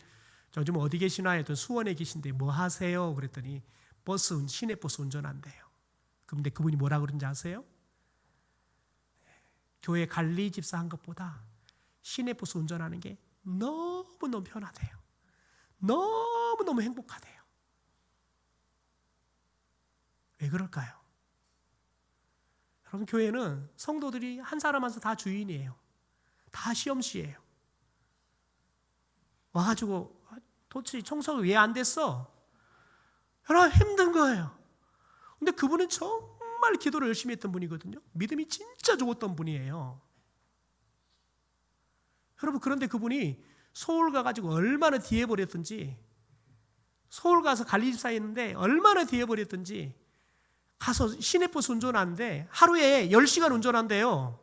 A: 저 요즘 어디 계시나 했더니 수원에 계신데 뭐 하세요? 그랬더니 시내버스 운전한대요. 근데 그분이 뭐라 그런지 아세요? 교회 관리 집사 한 것보다 시내버스 운전하는 게 너무너무 편하대요. 너무너무 행복하대요. 왜 그럴까요? 여러분, 교회는 성도들이 한 사람 한 사람 다 주인이에요. 다 시험시예요. 와가지고 도대체 청소가 왜 안 됐어? 여러분, 힘든 거예요. 근데 그분은 정말 기도를 열심히 했던 분이거든요. 믿음이 진짜 좋았던 분이에요. 여러분, 그런데 그분이 서울 가가지고 얼마나 뒤에 버렸든지, 서울 가서 관리집사 했는데 얼마나 뒤에 버렸든지 가서 시내버스 운전하는데 하루에 10시간 운전한대요.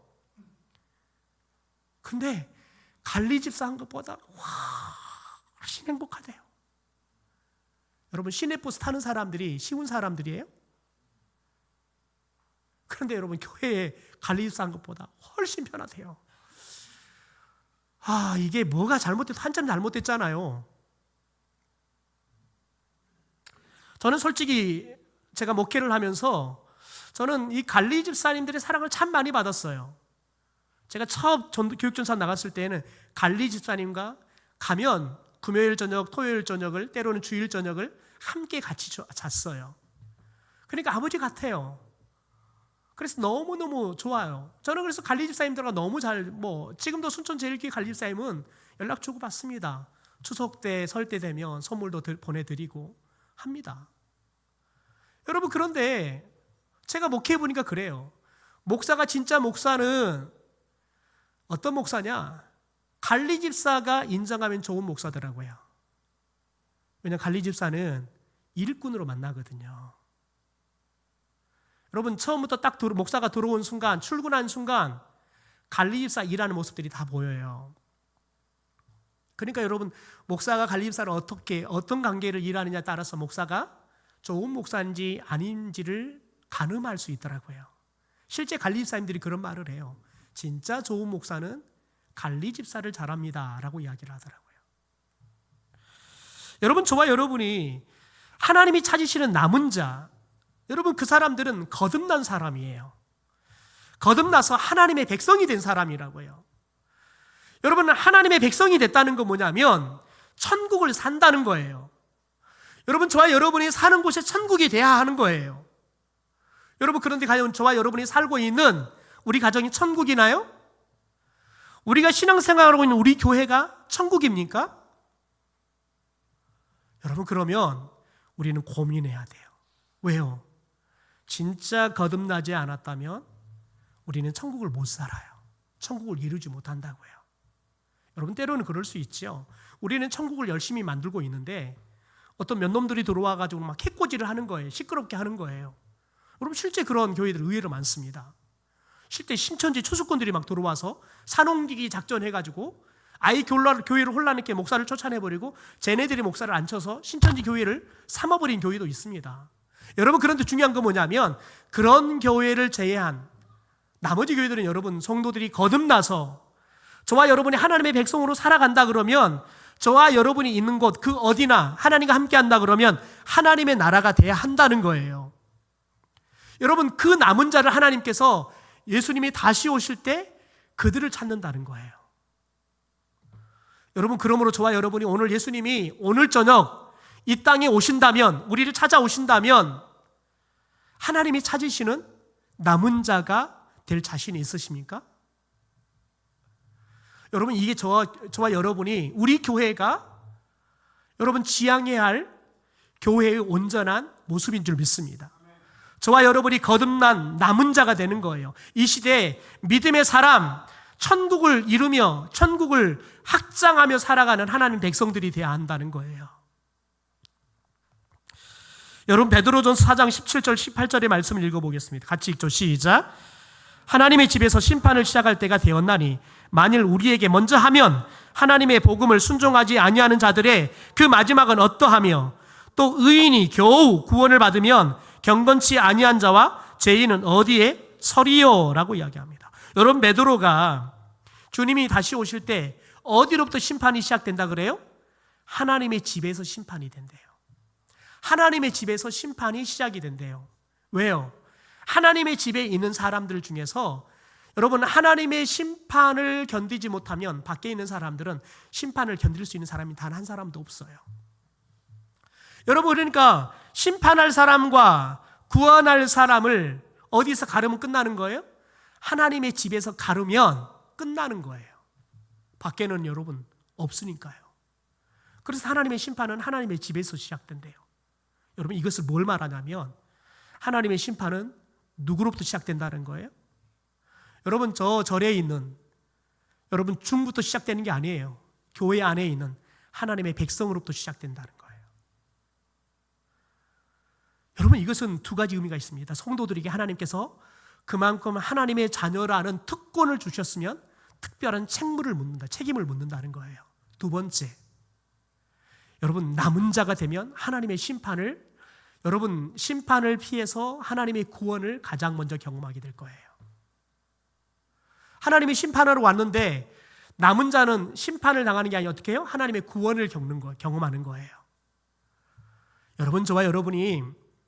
A: 근데 관리집사 한 것보다 훨씬 행복하대요. 여러분, 시내버스 타는 사람들이 쉬운 사람들이에요? 그런데 여러분, 교회에 관리집사 한 것보다 훨씬 편하대요. 이게 뭐가 잘못돼도 한참 잘못됐잖아요. 저는 솔직히 제가 목회를 하면서 저는 이 관리 집사님들의 사랑을 참 많이 받았어요. 제가 처음 교육전사 나갔을 때는 관리 집사님과 가면 금요일 저녁, 토요일 저녁을, 때로는 주일 저녁을 함께 같이 잤어요. 그러니까 아버지 같아요. 그래서 너무너무 좋아요. 저는 그래서 관리 집사님들과 너무 지금도 순천 제일교회 관리 집사님은 연락 주고 받습니다. 추석 때, 설 때 되면 선물도 보내드리고 합니다. 여러분, 그런데 제가 목회해 보니까 그래요. 목사가 진짜 목사는 어떤 목사냐? 관리 집사가 인정하면 좋은 목사더라고요. 왜냐하면 관리 집사는 일꾼으로 만나거든요. 여러분, 처음부터 딱 목사가 들어온 순간, 출근한 순간 관리 집사 일하는 모습들이 다 보여요. 그러니까 여러분, 목사가 관리 집사를 어떤 관계를 일하느냐에 따라서 목사가 좋은 목사인지 아닌지를 가늠할 수 있더라고요. 실제 관리 집사님들이 그런 말을 해요. 진짜 좋은 목사는 관리 집사를 잘합니다 라고 이야기를 하더라고요. 여러분, 저와 여러분이 하나님이 찾으시는 남은 자, 여러분, 그 사람들은 거듭난 사람이에요. 거듭나서 하나님의 백성이 된 사람이라고요. 여러분, 하나님의 백성이 됐다는 건 뭐냐면 천국을 산다는 거예요. 여러분, 저와 여러분이 사는 곳에 천국이 돼야 하는 거예요. 여러분, 그런데 과연 저와 여러분이 살고 있는 우리 가정이 천국이나요? 우리가 신앙생활하고 있는 우리 교회가 천국입니까? 여러분, 그러면 우리는 고민해야 돼요. 왜요? 진짜 거듭나지 않았다면 우리는 천국을 못 살아요. 천국을 이루지 못한다고요. 여러분, 때로는 그럴 수 있죠. 우리는 천국을 열심히 만들고 있는데 어떤 몇 놈들이 들어와가지고 막 해코지를 하는 거예요. 시끄럽게 하는 거예요. 여러분, 실제 그런 교회들 의외로 많습니다. 실제 신천지 추수꾼들이 막 들어와서 산옮기기 작전해가지고 아예 교회를 혼란했게 목사를 쫓아내버리고 쟤네들이 목사를 앉혀서 신천지 교회를 삼아버린 교회도 있습니다. 여러분, 그런데 중요한 건 뭐냐면 그런 교회를 제외한 나머지 교회들은 여러분, 성도들이 거듭나서 저와 여러분이 하나님의 백성으로 살아간다 그러면 저와 여러분이 있는 곳 그 어디나 하나님과 함께 한다 그러면 하나님의 나라가 돼야 한다는 거예요. 여러분, 그 남은 자를 하나님께서 예수님이 다시 오실 때 그들을 찾는다는 거예요. 여러분, 그러므로 저와 여러분이 오늘 예수님이 오늘 저녁 이 땅에 오신다면, 우리를 찾아오신다면 하나님이 찾으시는 남은 자가 될 자신이 있으십니까? 여러분, 이게 저와 여러분이 우리 교회가 여러분 지향해야 할 교회의 온전한 모습인 줄 믿습니다. 저와 여러분이 거듭난 남은 자가 되는 거예요. 이 시대에 믿음의 사람, 천국을 이루며 천국을 확장하며 살아가는 하나님 백성들이 되어야 한다는 거예요. 여러분 베드로전서 4장 17절 18절의 말씀을 읽어보겠습니다. 같이 읽죠. 시작. 하나님의 집에서 심판을 시작할 때가 되었나니 만일 우리에게 먼저 하면 하나님의 복음을 순종하지 아니하는 자들의 그 마지막은 어떠하며 또 의인이 겨우 구원을 받으면 경건치 아니한 자와 죄인은 어디에 서리요? 라고 이야기합니다. 여러분 베드로가 주님이 다시 오실 때 어디로부터 심판이 시작된다 그래요? 하나님의 집에서 심판이 된대요. 하나님의 집에서 심판이 시작이 된대요. 왜요? 하나님의 집에 있는 사람들 중에서 여러분 하나님의 심판을 견디지 못하면 밖에 있는 사람들은 심판을 견딜 수 있는 사람이 단 한 사람도 없어요. 여러분 그러니까 심판할 사람과 구원할 사람을 어디서 가르면 끝나는 거예요? 하나님의 집에서 가르면 끝나는 거예요. 밖에는 여러분 없으니까요. 그래서 하나님의 심판은 하나님의 집에서 시작된대요. 여러분 이것을 뭘 말하냐면 하나님의 심판은 누구로부터 시작된다는 거예요? 여러분 저 절에 있는 여러분 중부터 시작되는 게 아니에요. 교회 안에 있는 하나님의 백성으로부터 시작된다는 거예요. 여러분 이것은 두 가지 의미가 있습니다. 성도들에게 하나님께서 그만큼 하나님의 자녀라는 특권을 주셨으면 특별한 책임을 묻는다는 거예요. 두 번째, 여러분 남은 자가 되면 하나님의 심판을 피해서 하나님의 구원을 가장 먼저 경험하게 될 거예요. 하나님이 심판하러 왔는데 남은 자는 심판을 당하는 게 아니라 어떻게 해요? 하나님의 구원을 경험하는 거예요. 여러분 저와 여러분이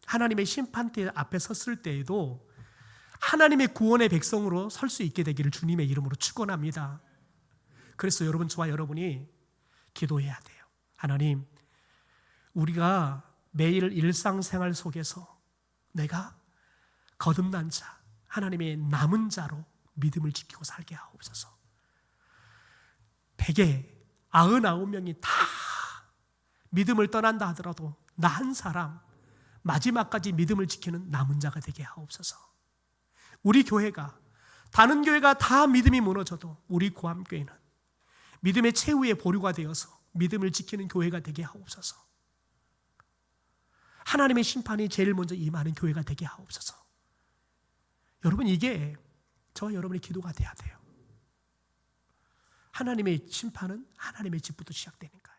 A: 하나님의 심판대 앞에 섰을 때에도 하나님의 구원의 백성으로 설 수 있게 되기를 주님의 이름으로 축원합니다. 그래서 여러분 저와 여러분이 기도해야 돼요. 하나님, 우리가 매일 일상생활 속에서 내가 거듭난 자, 하나님의 남은 자로 믿음을 지키고 살게 하옵소서. 199명이 다 믿음을 떠난다 하더라도 나 한 사람 마지막까지 믿음을 지키는 남은 자가 되게 하옵소서. 우리 교회가 다른 교회가 다 믿음이 무너져도 우리 고암교회는 믿음의 최후의 보류가 되어서 믿음을 지키는 교회가 되게 하옵소서. 하나님의 심판이 제일 먼저 임하는 교회가 되게 하옵소서. 여러분 이게 저와 여러분의 기도가 돼야 돼요. 하나님의 심판은 하나님의 집부터 시작되는 거예요.